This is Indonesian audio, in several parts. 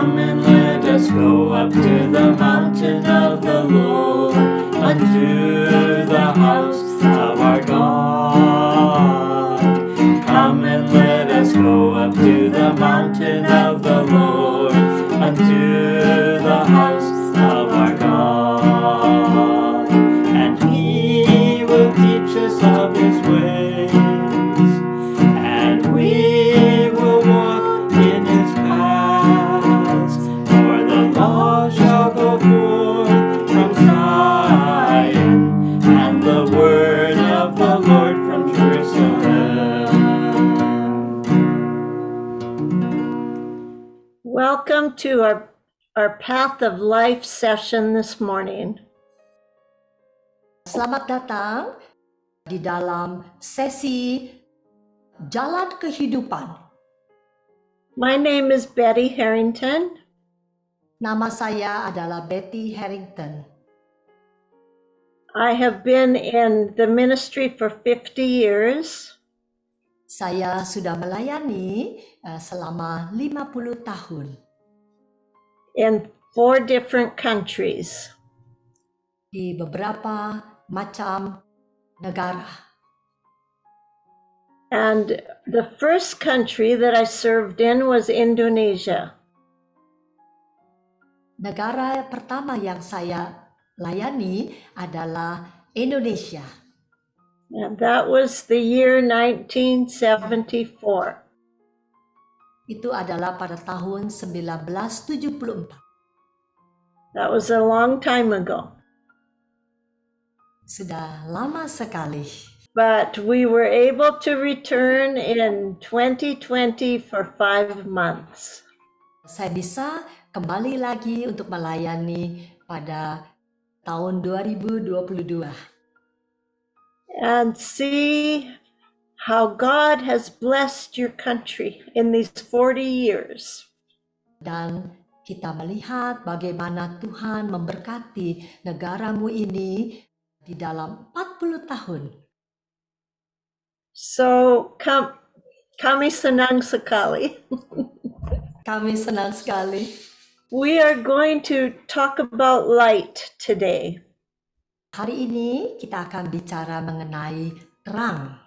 Come and let us go up to the mountain of the Lord, unto the house of our God. Come and let us go up to the mountain of the Lord, unto the house of our God. And He will teach us of His ways, and we will walk in His paths. For the law shall go forth from Zion, and the word of the Lord from Jerusalem. Welcome to our Path of Life session this morning. Selamat datang di dalam sesi Jalan Kehidupan. My name is Betty Harrington. Nama saya adalah Betty Harrington. I have been in the ministry for 50 years. Saya sudah melayani selama 50 tahun in 4 different countries. di beberapa macam negara. And the first country that I served in was Indonesia. Negara pertama yang saya layani adalah Indonesia. And that was the year 1974. Itu adalah pada tahun 1974. That was a long time ago. Sudah lama sekali. But we were able to return in 2020 for 5 months. Saya bisa kembali lagi untuk melayani pada tahun 2022. And see how God has blessed your country in these 40 years. Dan kita melihat bagaimana Tuhan memberkati negaramu ini di dalam 40 tahun. So kami senang sekali. Kami senang sekali. We are going to talk about light today. Hari ini kita akan bicara mengenai terang.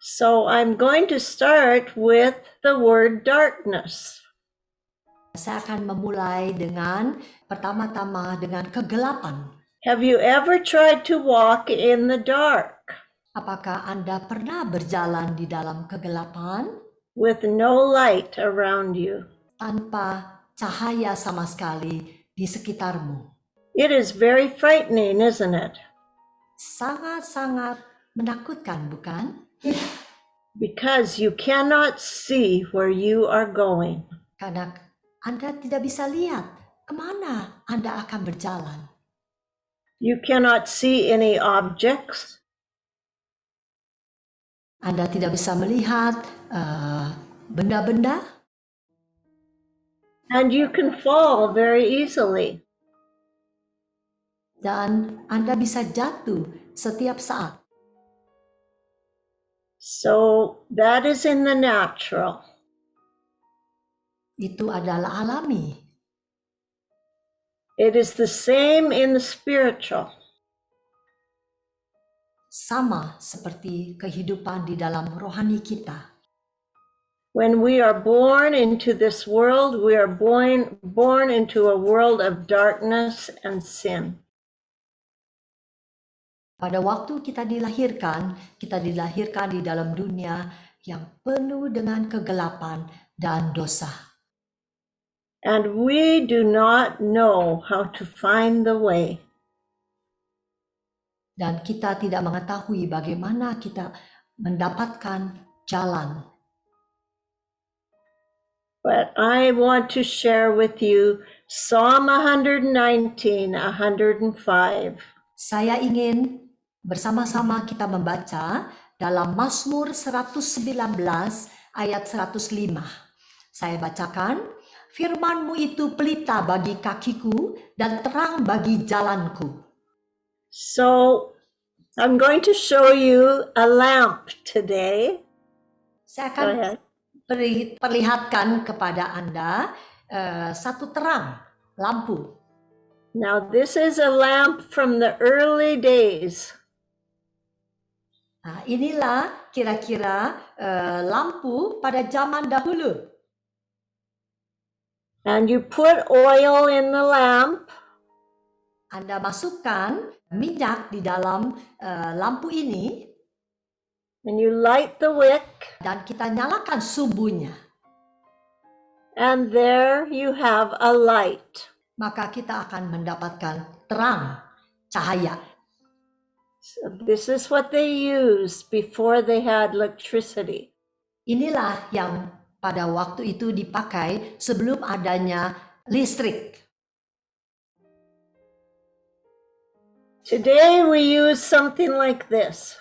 So I'm going to start with the word darkness. Saya akan memulai dengan pertama-tama dengan kegelapan. Have you ever tried to walk in the dark Apakah Anda pernah berjalan di dalam kegelapan with no light around you? tanpa cahaya sama sekali di sekitarmu? It is very frightening, isn't it? Sangat-sangat menakutkan, bukan? Because you cannot see where you are going. Karena Anda tidak bisa lihat kemana Anda akan berjalan. You cannot see any objects. Anda tidak bisa melihat benda-benda. And you can fall very easily. Dan Anda bisa jatuh setiap saat. So that is in the natural. Itu adalah alami. It is the same in the spiritual. Sama seperti kehidupan di dalam rohani kita. When we are born into this world, we are born into a world of darkness and sin. Pada waktu kita dilahirkan di dalam dunia yang penuh dengan kegelapan dan dosa. And we do not know how to find the way. Dan kita tidak mengetahui bagaimana kita mendapatkan jalan. But I want to share with you Psalm 119, 105. Saya ingin bersama-sama kita membaca dalam Mazmur 119 ayat 105. Saya bacakan, firman-Mu itu pelita bagi kakiku dan terang bagi jalanku. So I'm going to show you a lamp today. Saya Go akan ahead. perlihatkan kepada Anda satu terang, lampu. Now, this is a lamp from the early days. Nah, inilah kira-kira lampu pada zaman dahulu. And you put oil in the lamp, Anda masukkan minyak di dalam lampu ini and you light the wick, dan kita nyalakan sumbunya. and there you have a light. Maka kita akan mendapatkan terang, cahaya. So this is what they used before they had electricity. Inilah yang pada waktu itu dipakai sebelum adanya listrik. Today we use something like this.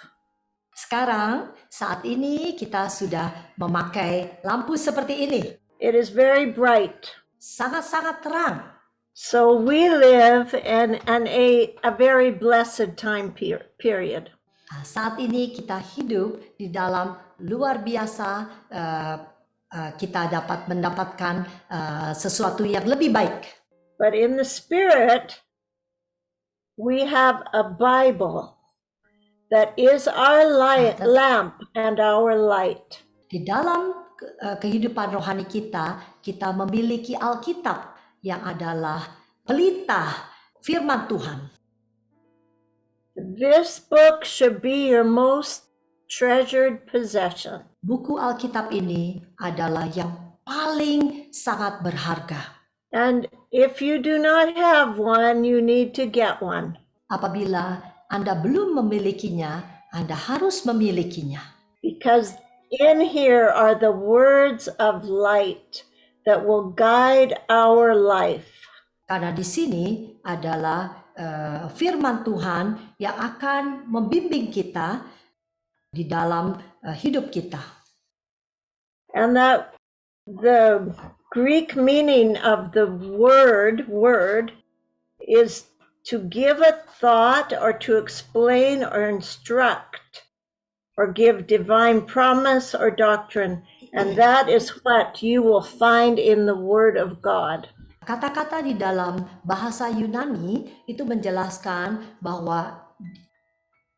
Sekarang, saat ini kita sudah memakai lampu seperti ini. It is very bright. Sangat-sangat terang. So we live in a very blessed time period. Nah, saat ini kita hidup di dalam luar biasa, kita dapat mendapatkan sesuatu yang lebih baik. But in the spirit, we have a Bible that is our light, lamp and our light. Di dalam kehidupan rohani kita memiliki Alkitab yang adalah pelita firman Tuhan. This book should be your most treasured possession. Buku Alkitab ini adalah yang paling sangat berharga. And if you do not have one, you need to get one. Apabila Anda belum memilikinya, Anda harus memilikinya. Because in here are the words of light that will guide our life. Karena di sini adalah firman Tuhan yang akan membimbing kita di dalam hidup kita. And that the Greek meaning of the word is to give a thought or to explain or instruct or give divine promise or doctrine. And that is what you will find in the Word of God. Kata-kata di dalam bahasa Yunani itu menjelaskan bahwa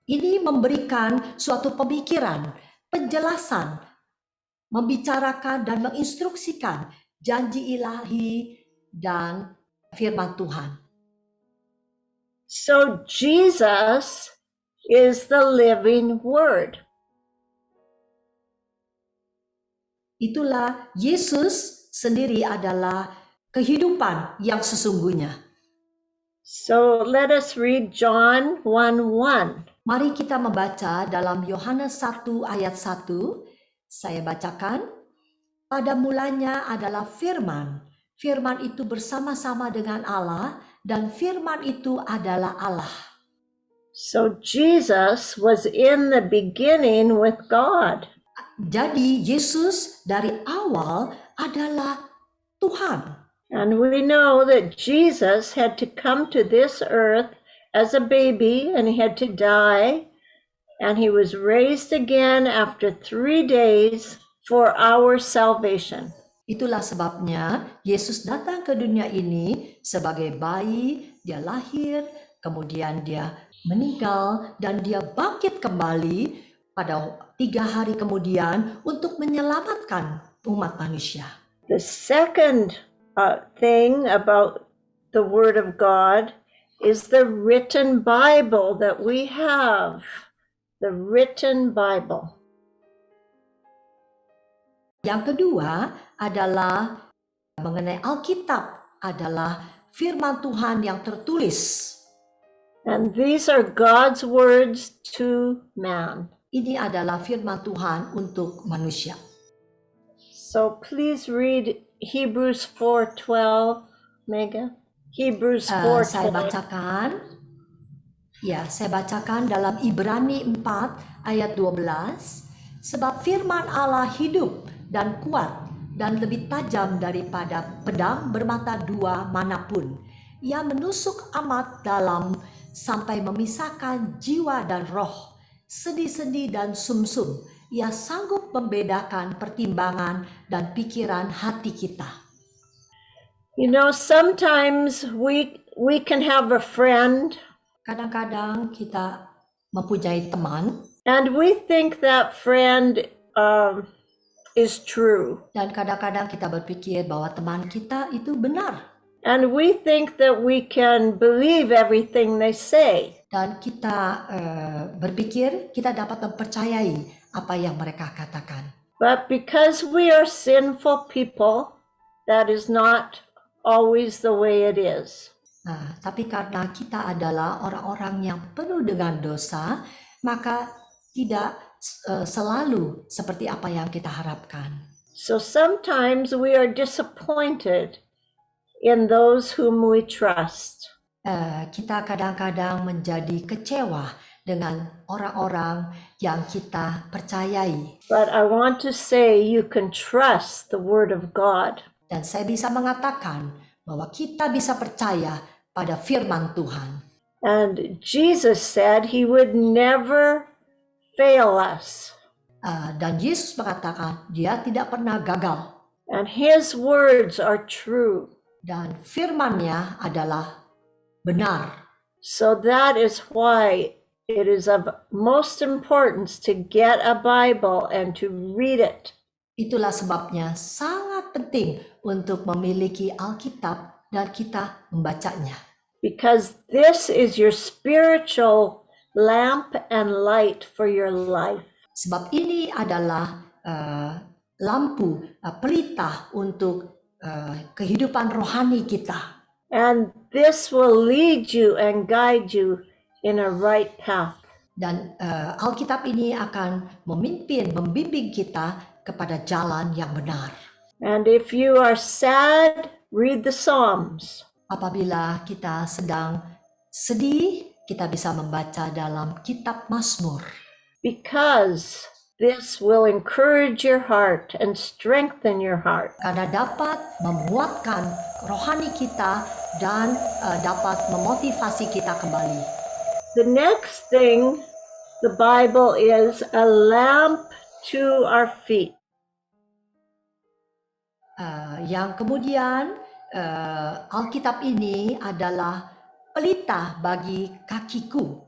ini memberikan suatu pemikiran, penjelasan, membicarakan dan menginstruksikan janji ilahi dan firman Tuhan. So Jesus is the living Word. Itulah Yesus sendiri adalah kehidupan yang sesungguhnya. So let us read John 1:1. Mari kita membaca dalam Yohanes 1 ayat 1. Saya bacakan. Pada mulanya adalah firman. Firman itu bersama-sama dengan Allah dan firman itu adalah Allah. So Jesus was in the beginning with God. Jadi Yesus dari awal adalah Tuhan. And we know that Jesus had to come to this earth as a baby and he had to die. And he was raised again after 3 days for our salvation. Itulah sebabnya Yesus datang ke dunia ini sebagai bayi, dia lahir, kemudian dia meninggal, dan dia bangkit kembali pada 3 hari kemudian untuk menyelamatkan umat manusia. The second thing about the Word of God is the written Bible that we have. The written Bible. Yang kedua adalah mengenai Alkitab, adalah firman Tuhan yang tertulis. And these are God's words to man. Ini adalah firman Tuhan untuk manusia. So please read Hebrews 4:12, Mega. Hebrews Saya 4:12. bacakan. Ya, saya bacakan dalam Ibrani 4 ayat 12. Sebab firman Allah hidup dan kuat dan lebih tajam daripada pedang bermata dua manapun. Ia menusuk amat dalam sampai memisahkan jiwa dan roh, sendi-sendi dan sumsum. Ia sanggup membedakan pertimbangan dan pikiran hati kita. You know, sometimes we can have a friend Kadang-kadang kita mempunyai teman and we think that friend is true. dan kadang-kadang kita berpikir bahwa teman kita itu benar. And we think that we can believe everything they say. Dan kita berpikir kita dapat mempercayai apa yang mereka katakan. But because we are sinful people, that is not always the way it is. Nah, tapi karena kita adalah orang-orang yang penuh dengan dosa, maka tidak selalu seperti apa yang kita harapkan. So sometimes we are disappointed in those whom we trust. Kita kadang-kadang menjadi kecewa dengan orang-orang yang kita percayai. But I want to say you can trust the Word of God. Dan saya bisa mengatakan bahwa kita bisa percaya pada firman Tuhan. And Jesus said he would never fail us. Dan Yesus mengatakan dia tidak pernah gagal. And his words are true. Dan firman-Nya adalah benar. So that is why it is of most importance to get a Bible and to read it. Itulah sebabnya sangat penting untuk memiliki Alkitab dan kita membacanya. Because this is your spiritual lamp and light for your life. Sebab ini adalah lampu, pelita untuk kehidupan rohani kita. And this will lead you and guide you in a right path. Dan Alkitab ini akan membimbing kita kepada jalan yang benar. And if you are sad, read the Psalms. Apabila kita sedang sedih, kita bisa membaca dalam kitab Mazmur. Because this will encourage your heart and strengthen your heart. Karena dapat menguatkan rohani kita dan dapat memotivasi kita kembali. The next thing, the Bible is a lamp to our feet. Yang kemudian Alkitab ini adalah pelita bagi kakiku.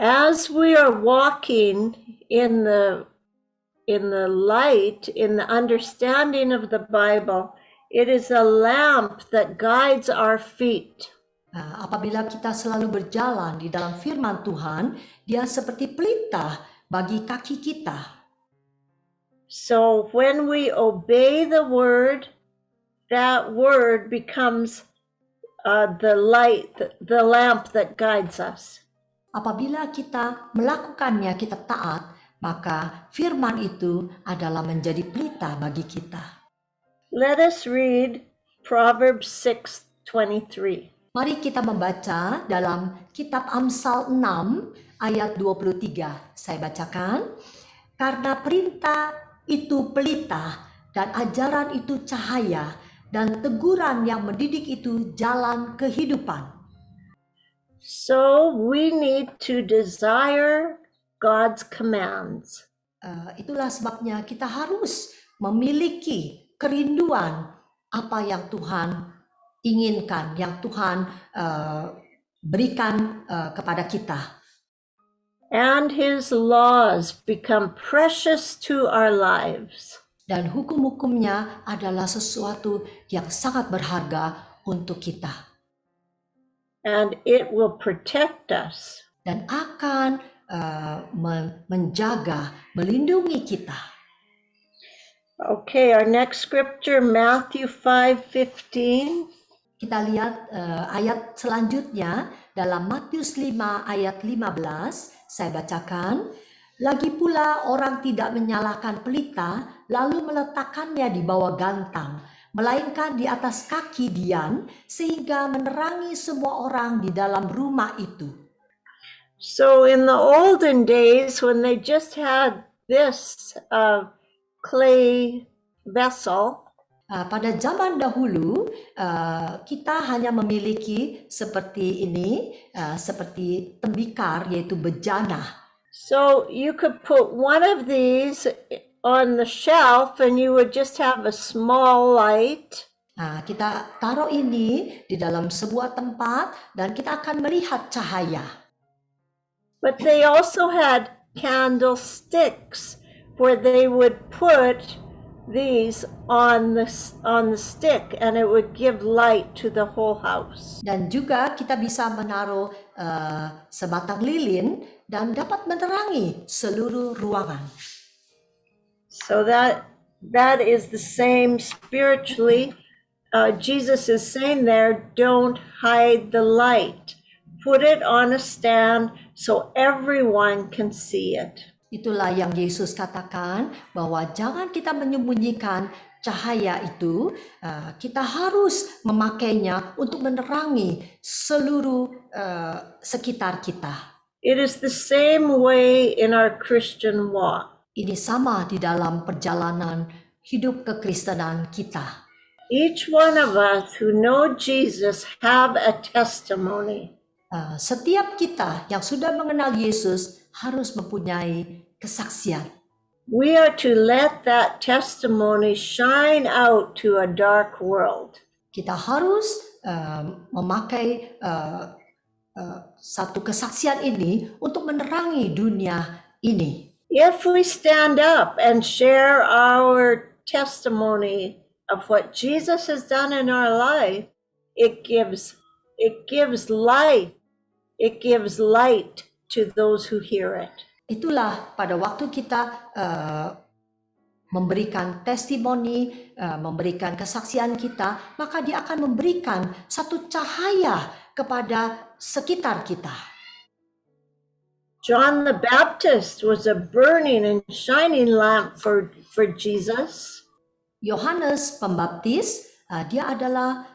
As we are walking in the light, in the understanding of the Bible, it is a lamp that guides our feet. Apabila kita selalu berjalan di dalam firman Tuhan, dia seperti pelita bagi kaki kita. So when we obey the word, that word becomes the light, the lamp that guides us. Apabila kita melakukannya, kita taat, maka firman itu adalah menjadi pelita bagi kita. Let us read Proverbs 6:23. Mari kita membaca dalam kitab Amsal 6 ayat 23. Saya bacakan. Karena perintah itu pelita dan ajaran itu cahaya dan teguran yang mendidik itu jalan kehidupan. So we need to desire God's commands. Itulah sebabnya kita harus memiliki kerinduan apa yang Tuhan inginkan, yang Tuhan berikan kepada kita. And his laws become precious to our lives. Dan hukum-hukumnya adalah sesuatu yang sangat berharga untuk kita. And it will protect us. Dan akan menjaga, melindungi kita. Okay, our next scripture, Matthew 5:15. Kita lihat ayat selanjutnya dalam Matius 5 ayat 15. Saya bacakan. Lagi pula orang tidak menyalakan pelita lalu meletakkannya di bawah gantang, melainkan di atas kaki Dian sehingga menerangi semua orang di dalam rumah itu. So in the olden days when they just had this clay vessel, pada zaman dahulu kita hanya memiliki seperti ini, seperti tembikar yaitu bejana. so you could put one of these on the shelf and you would just have a small light. Nah, kita taruh ini di dalam sebuah tempat dan kita akan melihat cahaya. But they also had candlesticks where they would put these on the stick and it would give light to the whole house. Dan juga kita bisa menaruh sebatang lilin dan dapat menerangi seluruh ruangan. So that is the same spiritually. Jesus is saying there, don't hide the light. Put it on a stand so everyone can see it. Itulah yang Yesus katakan, bahwa jangan kita menyembunyikan cahaya itu, kita harus memakainya untuk menerangi seluruh sekitar kita. It is the same way in our Christian walk. Ini sama di dalam perjalanan hidup kekristenan kita. Each one of us who know Jesus have a testimony. Setiap kita yang sudah mengenal Yesus harus mempunyai kesaksian. We are to let that testimony shine out to a dark world. Kita harus memakai satu kesaksian ini untuk menerangi dunia ini. If we stand up and share our testimony of what Jesus has done in our life, it gives life. It gives light to those who hear it. Itulah pada waktu kita memberikan testimoni, memberikan kesaksian kita, maka dia akan memberikan satu cahaya kepada sekitar kita. John the Baptist was a burning and shining lamp for Jesus. Yohanes Pembaptis, dia adalah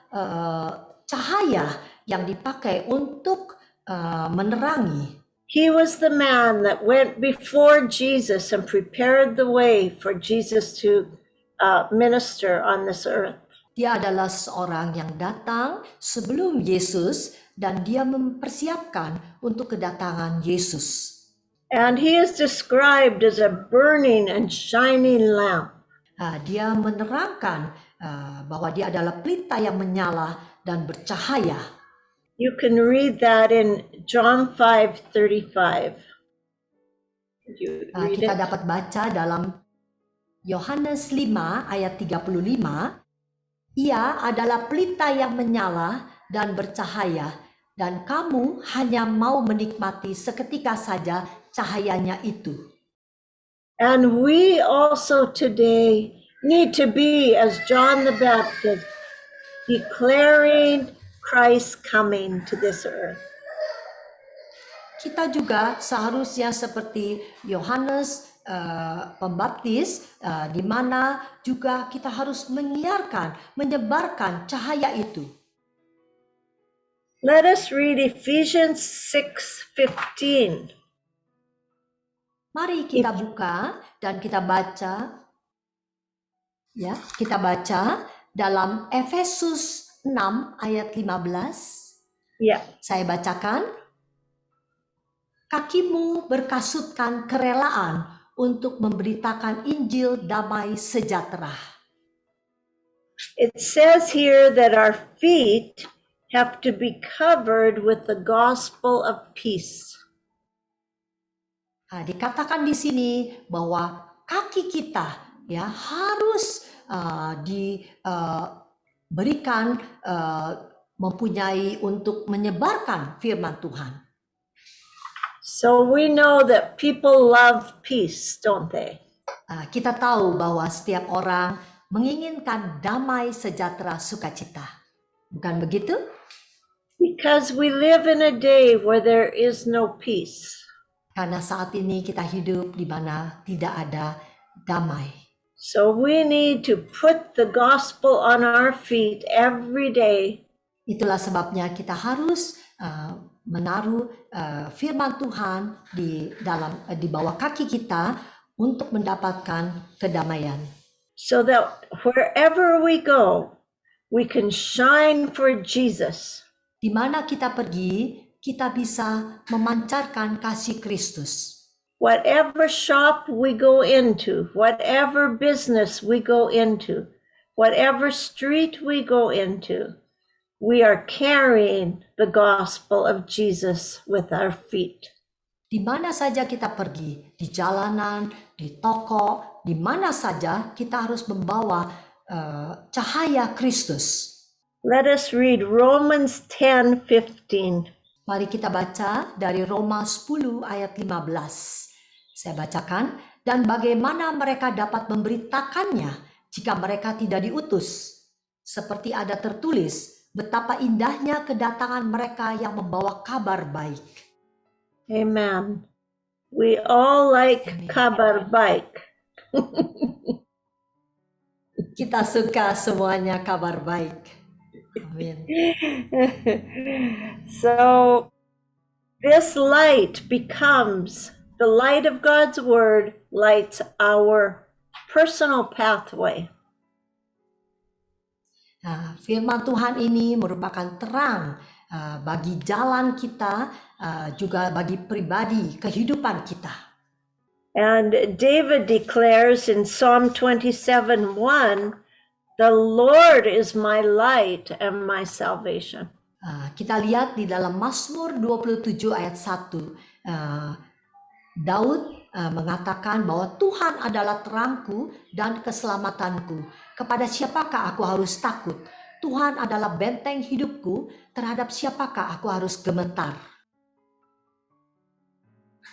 cahaya yang dipakai untuk menerangi. He was the man that went before Jesus and prepared the way for Jesus to minister on this earth. Dia adalah seorang yang datang sebelum Yesus dan dia mempersiapkan untuk kedatangan Yesus. And he is described as a burning and shining lamp. Dia menerangkan bahwa dia adalah pelita yang menyala dan bercahaya. You can read that in John 5:35. Kita dapat baca dalam Yohanes 5 ayat 35. Ia adalah pelita yang menyala dan bercahaya, dan kamu hanya mau menikmati seketika saja cahayanya itu. And we also today need to be as John the Baptist, declaring Christ coming to this earth. Kita juga seharusnya seperti Yohanes Pembaptis, di mana juga kita harus menyiarkan, menyebarkan cahaya itu. Let us read Ephesians 6:15. Mari kita buka dan kita baca. Ya, kita baca dalam Efesus 6 ayat 15. Yeah. Saya bacakan. Kakimu berkasutkan kerelaan untuk memberitakan Injil damai sejahtera. It says here that our feet have to be covered with the gospel of peace. Dikatakan di sini bahwa kaki kita ya harus diberikan mempunyai untuk menyebarkan firman Tuhan. So we know that people love peace, don't they? Kita tahu bahwa setiap orang menginginkan damai sejahtera sukacita. Bukan begitu? Because we live in a day where there is no peace. Karena saat ini kita hidup di mana tidak ada damai. So we need to put the gospel on our feet every day. Itulah sebabnya kita harus menaruh firman Tuhan di bawah kaki kita untuk mendapatkan kedamaian. So that wherever we go, we can shine for Jesus. Di mana kita pergi, kita bisa memancarkan kasih Kristus. Whatever shop we go into, whatever business we go into, whatever street we go into, we are carrying the gospel of Jesus with our feet. Di mana saja kita pergi, di jalanan, di toko, di mana saja kita harus membawa cahaya Kristus. Let us read Romans 10:15. Mari kita baca dari Roma 10 ayat 15. Saya bacakan, dan bagaimana mereka dapat memberitakannya jika mereka tidak diutus? Seperti ada tertulis, betapa indahnya kedatangan mereka yang membawa kabar baik. Amen. We all like kabar baik. Kita suka semuanya kabar baik. Amin. So this light becomes the light of God's word, lights our personal pathway. Nah, firman Tuhan ini merupakan terang bagi jalan kita, juga bagi pribadi kehidupan kita. And David declares in Psalm 27:1, "The Lord is my light and my salvation." Kita lihat di dalam Mazmur 27 ayat 1, Daud mengatakan bahwa Tuhan adalah terangku dan keselamatanku. Kepada siapakah aku harus takut? Tuhan adalah benteng hidupku, terhadap siapakah aku harus gemetar?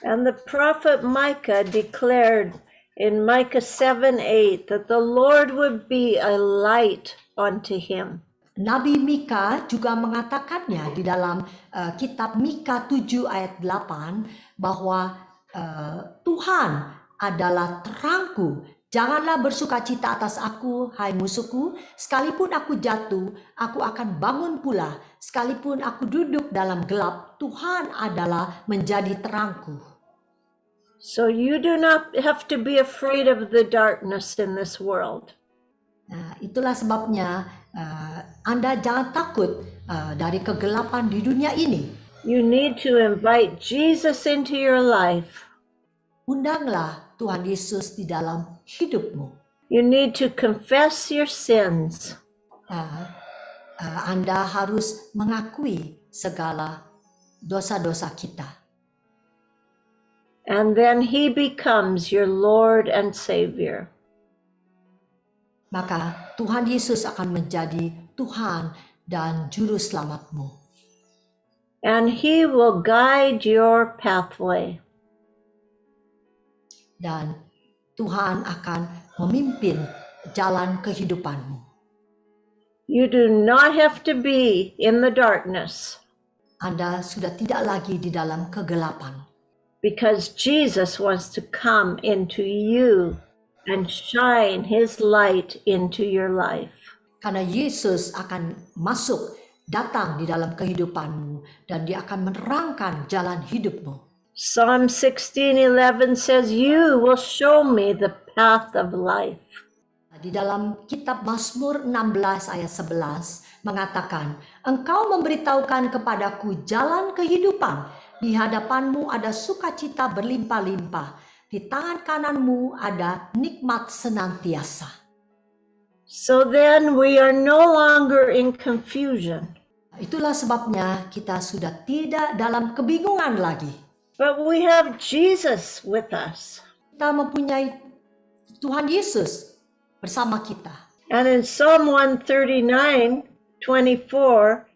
And the prophet Micah declared in Micah 7:8 that the Lord would be a light unto him. Nabi Mika juga mengatakannya di dalam kitab Mika 7 ayat 8 bahwa Tuhan adalah terangku. Janganlah bersukacita atas aku, hai musuhku. Sekalipun aku jatuh, aku akan bangun pula. Sekalipun aku duduk dalam gelap, Tuhan adalah menjadi terangku. So you do not have to be afraid of the darkness in this world. Nah, itulah sebabnya Anda jangan takut dari kegelapan di dunia ini. You need to invite Jesus into your life. Undanglah Tuhan Yesus di dalam hidupmu. You need to confess your sins. Anda harus mengakui segala dosa-dosa kita. And then he becomes your Lord and Savior. Maka Tuhan Yesus akan menjadi Tuhan dan Juru Selamatmu. And he will guide your pathway. Dan Tuhan akan memimpin jalan kehidupanmu. You do not have to be in the darkness. Anda sudah tidak lagi di dalam kegelapan. Because Jesus wants to come into you and shine his light into your life. Karena Yesus akan datang di dalam kehidupanmu dan dia akan menerangkan jalan hidupmu. Psalm 16:11 says, "You will show me the path of life." Di dalam kitab Mazmur 16 ayat 11 mengatakan, "Engkau memberitahukan kepadaku jalan kehidupan. Di hadapanmu ada sukacita berlimpah-limpah. Di tangan kananmu ada nikmat senantiasa." So then we are no longer in confusion. Itulah sebabnya kita sudah tidak dalam kebingungan lagi. But we have Jesus with us. Kita mempunyai Tuhan Yesus bersama kita. And in Psalm 139:24,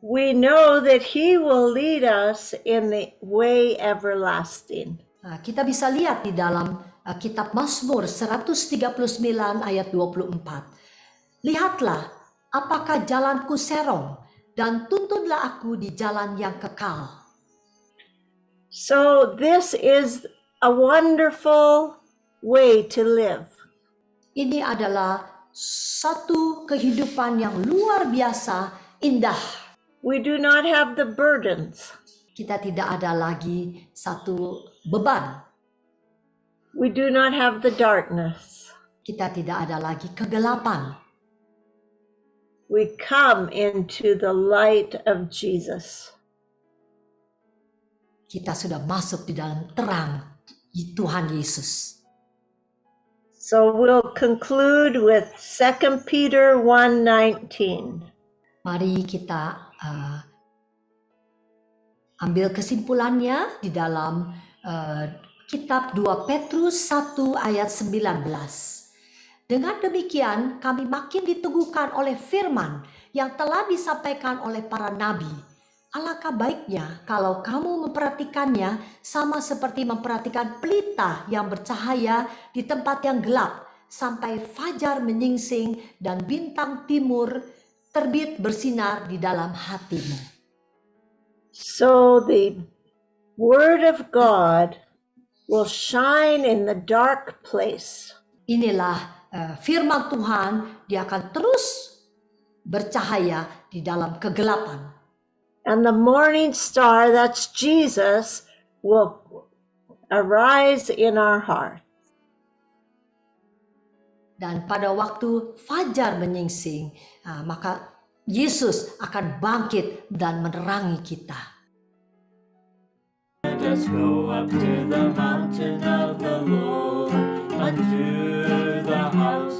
we know that he will lead us in the way everlasting. Kita bisa lihat di dalam kitab Mazmur 139 ayat 24. Lihatlah, apakah jalanku serong, dan tuntunlah aku di jalan yang kekal. So this is a wonderful way to live. Ini adalah satu kehidupan yang luar biasa indah. We do not have the burdens. Kita tidak ada lagi satu beban. We do not have the darkness. Kita tidak ada lagi kegelapan. We come into the light of Jesus. kita sudah masuk di dalam terang Tuhan Yesus. So we'll conclude with 2 Peter 1:19. Mari kita ambil kesimpulannya di dalam kitab 2 Petrus 1 ayat 19. Dengan demikian kami makin diteguhkan oleh firman yang telah disampaikan oleh para nabi. Alangkah baiknya kalau kamu memperhatikannya sama seperti memperhatikan pelita yang bercahaya di tempat yang gelap sampai fajar menyingsing dan bintang timur terbit bersinar di dalam hatimu. So the Word of God will shine in the dark place. Inilah firman Tuhan, dia akan terus bercahaya di dalam kegelapan. And the morning star, that's Jesus, will arise in our heart. Dan pada waktu fajar menyingsing, maka Yesus akan bangkit dan menerangi kita. Let us go up to the mountain of the Lord, unto the house